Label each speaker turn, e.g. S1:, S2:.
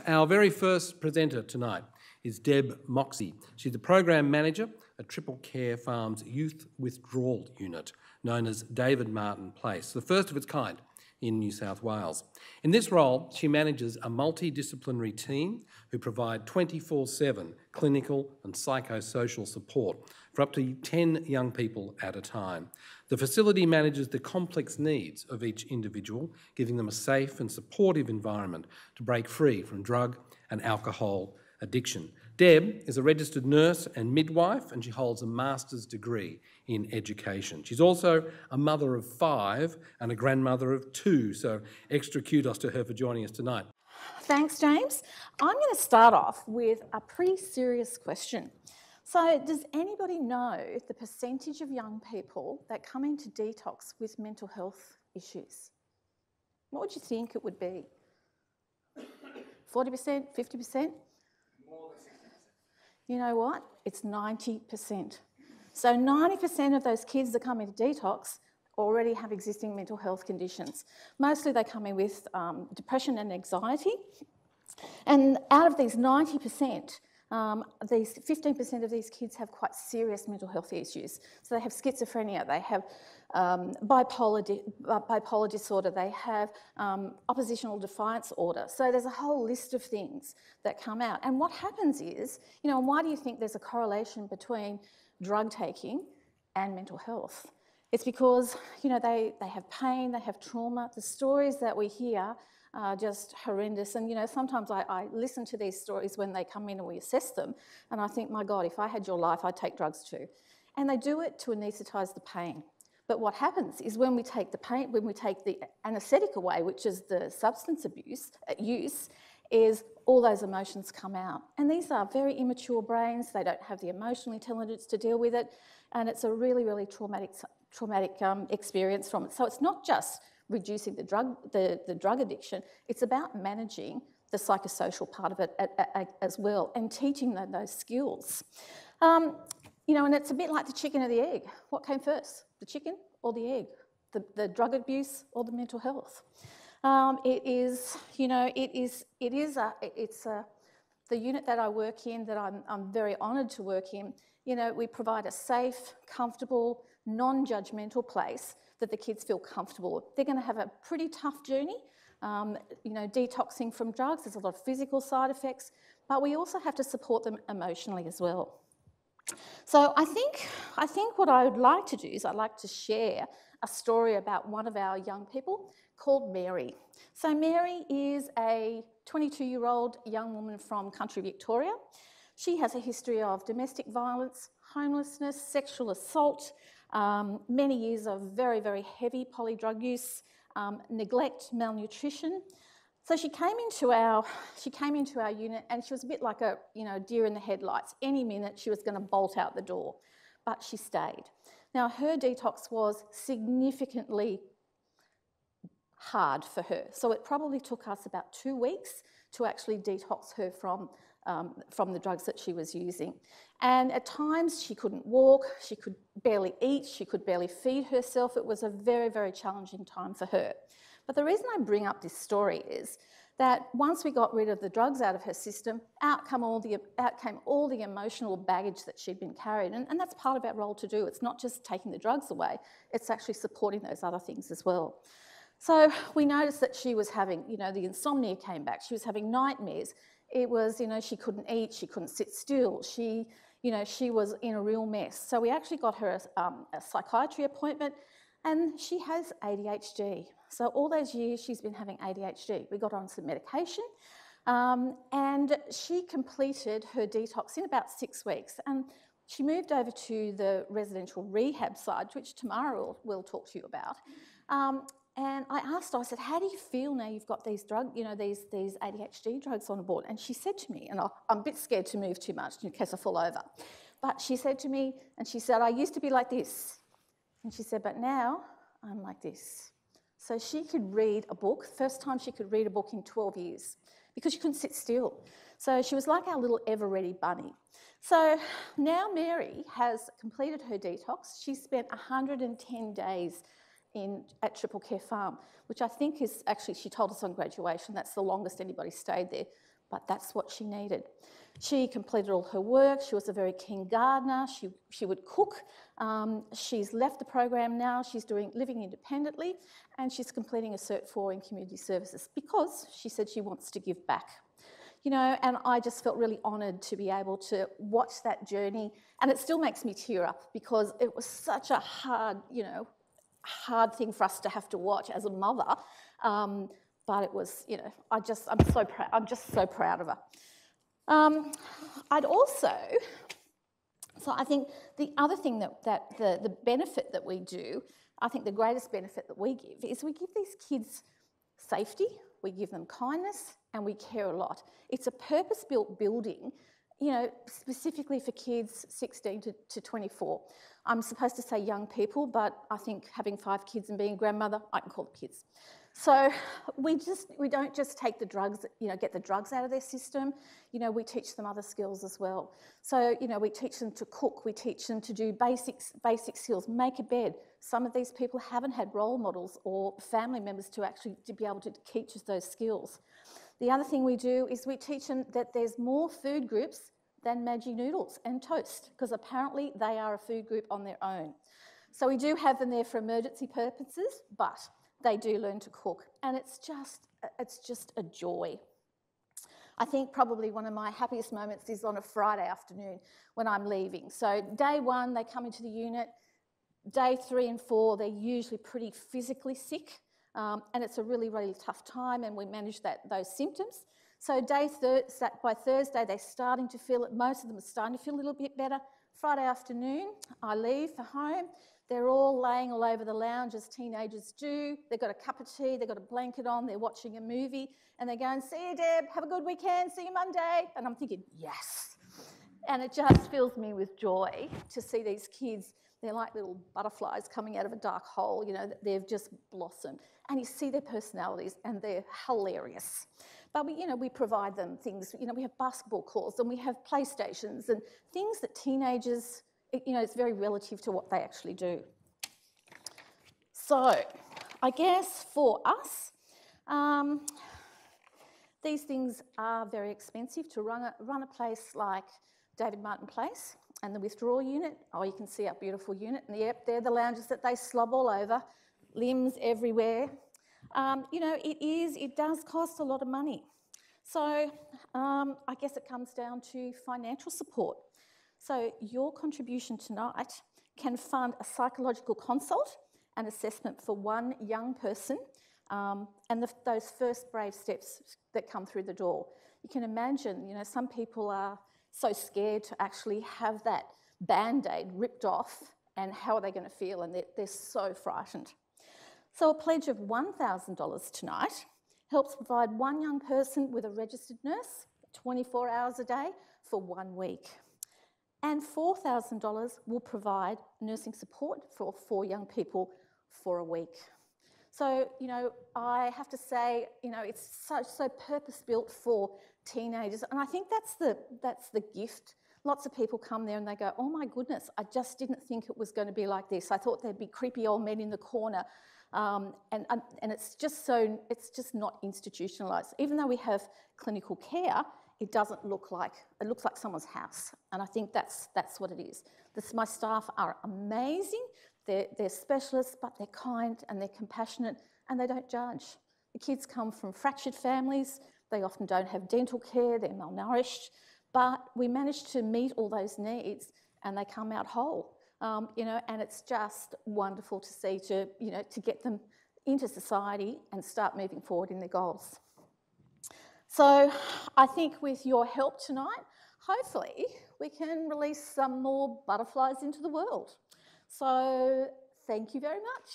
S1: Our very first presenter tonight is Deb Moxey. She's the Program Manager at Triple Care Farm's Youth Withdrawal Unit, known as David Martin Place, the first of its kind in New South Wales. In this role, she manages a multidisciplinary team who provide 24/7 clinical and psychosocial support for up to 10 young people at a time. The facility manages the complex needs of each individual, giving them a safe and supportive environment to break free from drug and alcohol addiction. Deb is a registered nurse and midwife, and she holds a master's degree in education. She's also a mother of 5 and a grandmother of 2, so extra kudos to her for joining us tonight.
S2: Thanks, James. I'm going to start off with a pretty serious question. So does anybody know the percentage of young people that come into detox with mental health issues? What would you think it would be? 40%, 50%?
S3: More than 60%.
S2: You know what? It's 90%. So 90% of those kids that come into detox already have existing mental health conditions. Mostly they come in with depression and anxiety. And out of these 90%, these 15% of these kids have quite serious mental health issues. So they have schizophrenia, they have bipolar disorder, they have oppositional defiance order. So there's a whole list of things that come out. And what happens is, and why do you think there's a correlation between drug taking and mental health? It's because, they have pain, they have trauma. The stories that we hear are just horrendous. And, sometimes I listen to these stories when they come in and we assess them, and I think, my God, if I had your life, I'd take drugs too. And they do it to anaesthetise the pain. But what happens is when we take the anaesthetic away, which is the substance use, is all those emotions come out. And these are very immature brains. They don't have the emotional intelligence to deal with it. And it's a really, really traumatic experience from it. So it's not just reducing the drug addiction, it's about managing the psychosocial part of it as well, and teaching them those skills. And it's a bit like the chicken or the egg. What came first, the chicken or the egg? The drug abuse or the mental health? The unit that I work in, that I'm very honoured to work in, we provide a safe, comfortable, non-judgmental place that the kids feel comfortable with. They're going to have a pretty tough journey, detoxing from drugs. There's a lot of physical side effects, but we also have to support them emotionally as well. So I think what I would like to do is I'd like to share a story about one of our young people called Mary. So Mary is a 22-year-old young woman from country Victoria. She has a history of domestic violence, homelessness, sexual assault, many years of very, very heavy polydrug use, neglect, malnutrition. So she came into our unit, and she was a bit like a deer in the headlights. Any minute she was going to bolt out the door, but she stayed. Now her detox was significantly hard for her, so it probably took us about 2 weeks to actually detox her from the drugs that she was using. And at times she couldn't walk, she could barely eat, she could barely feed herself. It was a very, very challenging time for her. But the reason I bring up this story is that once we got rid of the drugs out of her system, out came all the emotional baggage that she'd been carrying. And that's part of our role to do. It's not just taking the drugs away, it's actually supporting those other things as well. So we noticed that she was having, the insomnia came back. She was having nightmares. It was, she couldn't eat, she couldn't sit still. She was in a real mess. So we actually got her a psychiatry appointment, and she has ADHD. So all those years she's been having ADHD. We got her on some medication, and she completed her detox in about 6 weeks. And she moved over to the residential rehab side, which Tamara will talk to you about. And I asked her, I said, how do you feel now you've got these these ADHD drugs on board? And she said to me, and I'm a bit scared to move too much in case I fall over, but she said to me, I used to be like this. And she said, but now I'm like this. So she could read a book, first time she could read a book in 12 years, because she couldn't sit still. So she was like our little ever-ready bunny. So now Mary has completed her detox. She spent 110 days at Triple Care Farm, which I think is actually, she told us on graduation, that's the longest anybody stayed there. but that's what she needed. She completed all her work. She was a very keen gardener. She would cook. She's left the program now. She's living independently, and she's completing a Cert 4 in community services because she said she wants to give back. You know, and I just felt really honoured to be able to watch that journey, and it still makes me tear up because it was such a hard thing for us to have to watch as a mother. But it was, you know, I'm just so proud of her. So I think the other thing that the benefit that we do, I think the greatest benefit that we give is we give these kids safety, we give them kindness, and we care a lot. It's a purpose-built building, you know, specifically for kids 16 to 24. I'm supposed to say young people, but I think having 5 kids and being a grandmother, I can call them kids. So we don't just take the drugs, you know, get the drugs out of their system. You know, we teach them other skills as well. So, you know, we teach them to cook, we teach them to do basic skills, make a bed. Some of these people haven't had role models or family members to be able to teach us those skills. The other thing we do is we teach them that there's more food groups than Maggi noodles and toast, because apparently they are a food group on their own. So we do have them there for emergency purposes, but they do learn to cook, and it's just a joy. I think probably one of my happiest moments is on a Friday afternoon when I'm leaving. So day 1, they come into the unit. Day 3 and 4, they're usually pretty physically sick, and it's a really, really tough time, and we manage those symptoms. So by Thursday, they're starting to feel it. Most of them are starting to feel a little bit better. Friday afternoon, I leave for home. They're all laying all over the lounge as teenagers do. They've got a cup of tea, they've got a blanket on, they're watching a movie, and they're going, "See you, Deb, have a good weekend, see you Monday." And I'm thinking, yes. And it just fills me with joy to see these kids. They're like little butterflies coming out of a dark hole, you know, they've just blossomed. And you see their personalities, and they're hilarious. But we provide them things, you know, we have basketball courts, and we have PlayStations, and things that teenagers, you know, it's very relative to what they actually do. So I guess for us, these things are very expensive to run a place like David Martin Place and the Withdrawal unit. Oh, you can see our beautiful unit. And yep, they're the lounges that they slob all over, limbs everywhere. You know, it does cost a lot of money. So I guess it comes down to financial support. So your contribution tonight can fund a psychological consult and assessment for one young person, and those first brave steps that come through the door. You can imagine, you know, some people are so scared to actually have that Band-Aid ripped off, and how are they going to feel, and they're so frightened. So a pledge of $1,000 tonight helps provide one young person with a registered nurse 24 hours a day for 1 week. And $4,000 will provide nursing support for 4 young people for a week. So, you know, I have to say, you know, it's so purpose-built for teenagers, and I think that's the gift. Lots of people come there and they go, "Oh my goodness, I just didn't think it was going to be like this. I thought there'd be creepy old men in the corner." And it's just not institutionalised. Even though we have clinical care, it looks like someone's house, and I think that's what it is. My staff are amazing. They're specialists, but they're kind and they're compassionate, and they don't judge. The kids come from fractured families. They often don't have dental care. They're malnourished, but we manage to meet all those needs, and they come out whole. You know, and it's just wonderful to see to get them into society and start moving forward in their goals. So I think with your help tonight, hopefully we can release some more butterflies into the world. So thank you very much.